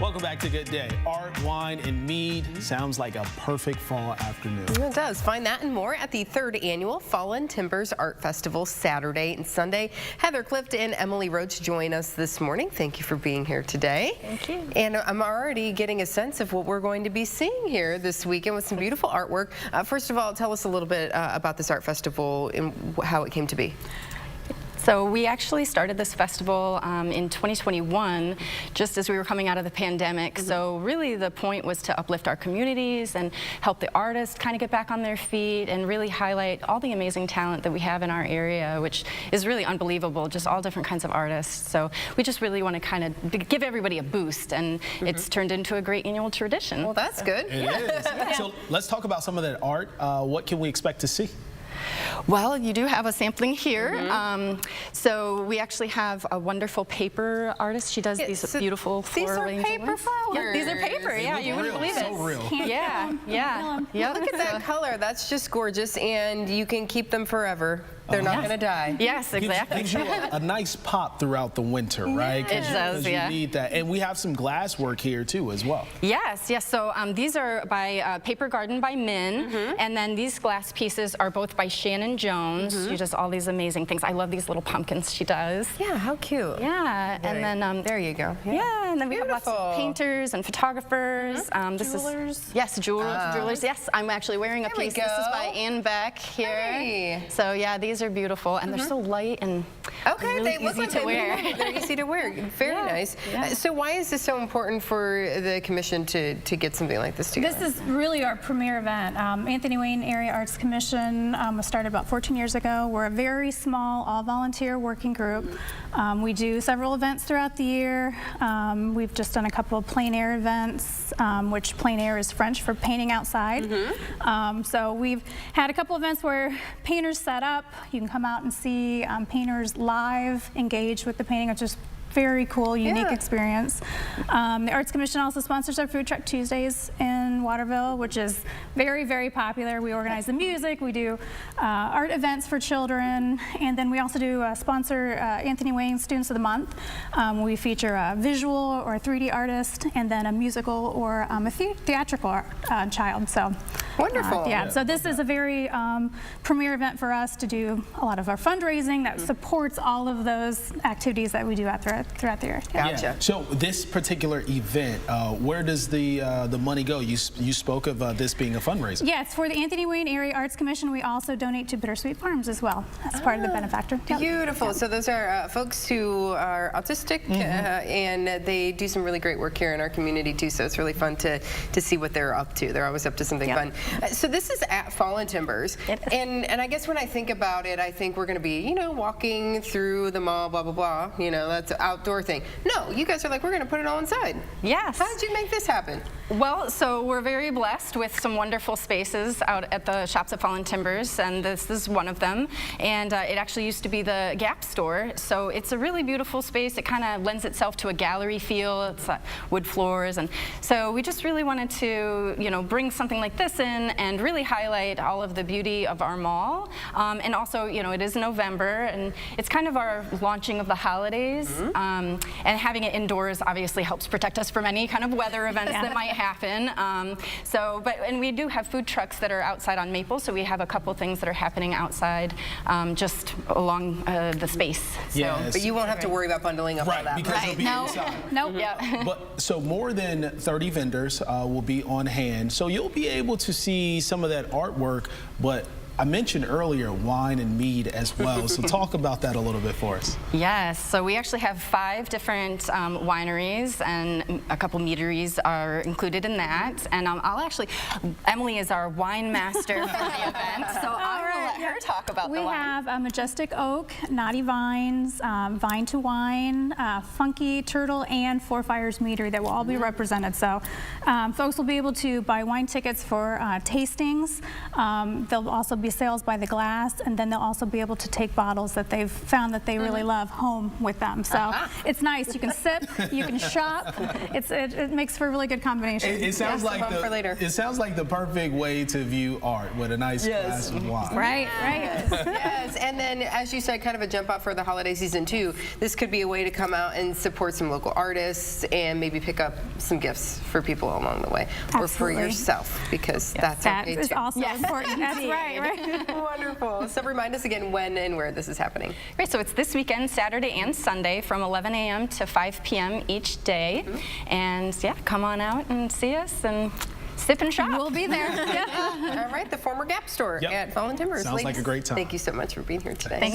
Welcome back to Good Day. Art, wine, and mead sounds like a perfect fall afternoon. It does. Find that and more at the 3rd Annual Fallen Timbers Art Festival Saturday and Sunday. Heather, Clift, and Emilee Roach join us this morning. Thank you for being here today. Thank you. And I'm already getting a sense of what we're going to be seeing here this weekend with some beautiful artwork. First of all, tell us a little bit about this art festival and how it came to be. So we actually started this festival in 2021, just as we were coming out of the pandemic. So really the point was to uplift our communities and help the artists kind of get back on their feet and really highlight all the amazing talent that we have in our area, which is really unbelievable, just all different kinds of artists. So we just really want to kind of give everybody a boost, and it's turned into a great annual tradition. Well, that's good. It is. Yeah. So let's talk about some of that art. What can we expect to see? Well, you do have a sampling here. So we actually have a wonderful paper artist. She does these beautiful floral These are paper flowers. Yeah, these are paper. Yeah, you wouldn't believe it. So real. Yeah, yeah. Look at that color. That's just gorgeous, and you can keep them forever. They're not going to die. Yes, exactly. Gives you a nice pop throughout the winter, right? It does, yeah. You need that. And we have some glass work here, too, as well. Yes, yes. So these are by Paper Garden by Min, and then these glass pieces are both by Shannon Jones. She does all these amazing things. I love these little pumpkins she does. Yeah, how cute. Yeah, and then there you go. Yeah, and then we have lots of painters and photographers. Jewelers. Yes, jewelers. Yes, I'm actually wearing a piece. This is by Ann Beck here. Hey. So yeah, these are beautiful, and they're so light and okay, really easy to wear. They're easy to wear. Very nice. Yeah. So why is this so important for the commission to get something like this together? This is really our premier event. Anthony Wayne Area Arts Commission was started about 14 years ago. We're a very small, all-volunteer working group. We do several events throughout the year. We've just done a couple of plein air events, which plein air is French for painting outside. So we've had a couple events where painters set up. You can come out and see painters live, engage with the painting, which is very cool, unique experience. The Arts Commission also sponsors our Food Truck Tuesdays in Waterville, which is very, very popular. We organize the music, we do art events for children, and then we also do sponsor Anthony Wayne Students of the Month. We feature a visual or a 3D artist, and then a musical or a theatrical child. So wonderful. Yeah, so this is a very premier event for us to do a lot of our fundraising that supports all of those activities that we do throughout the year. Gotcha. Yeah. So this particular event, where does the money go? You spoke of this being a fundraiser. Yeah, it's for the Anthony Wayne Area Arts Commission. We also donate to Bittersweet Farms as well. That's part of the benefactor. Beautiful. Yep. So those are folks who are autistic, and they do some really great work here in our community too. So it's really fun to see what they're up to. They're always up to something fun. So this is at Fallen Timbers, and I guess when I think about it, I think we're going to be, walking through the mall, blah blah blah. That's an outdoor thing. No, you guys are like, we're going to put it all inside. Yes. How did you make this happen? Well, so we're very blessed with some wonderful spaces out at the shops at Fallen Timbers, and this is one of them. And it actually used to be the Gap store, so it's a really beautiful space. It kind of lends itself to a gallery feel. It's wood floors, and so we just really wanted to, bring something like this in and really highlight all of the beauty of our mall. And also, it is November, and it's kind of our launching of the holidays. And having it indoors obviously helps protect us from any kind of weather events that might happen. And we do have food trucks that are outside on Maple, so we have a couple things that are happening outside just along the space. Yes. But you won't have to worry about bundling up all that. Because it'll be inside. Nope. Yeah. But so more than 30 vendors will be on hand, so you'll be able to see some of that artwork, but I mentioned earlier wine and mead as well, so talk about that a little bit for us. Yes, so we actually have 5 different wineries, and a couple meaderies are included in that. And Emilee is our wine master for the event, so I'm going to let her talk about the wine. We have Majestic Oak, Naughty Vines, Vine to Wine, Funky Turtle, and Four Fires Meadery that will all be represented. So folks will be able to buy wine tickets for tastings. There'll also be sales by the glass, and then they'll also be able to take bottles that they've found that they really love home with them. So it's nice. You can sip, you can shop. It makes for a really good combination. It sounds like the perfect way to view art with a nice glass of wine. Right. right? Yes, and then as you said, kind of a jump out for the holiday season too. This could be a way to come out and support some local artists and maybe pick up some gifts for people along the way, or for Absolutely. yourself, because that's That okay is too. also important. That's right. Wonderful. So remind us again when and where this is happening. Great, so it's this weekend, Saturday and Sunday, from 11 a.m. to 5 p.m. each day. And yeah, come on out and see us and sip and shop. We'll be there. Yeah. All right, the former Gap store Yep. at Fallen Timbers. Sounds like a great time. Thank you so much for being here today. Thank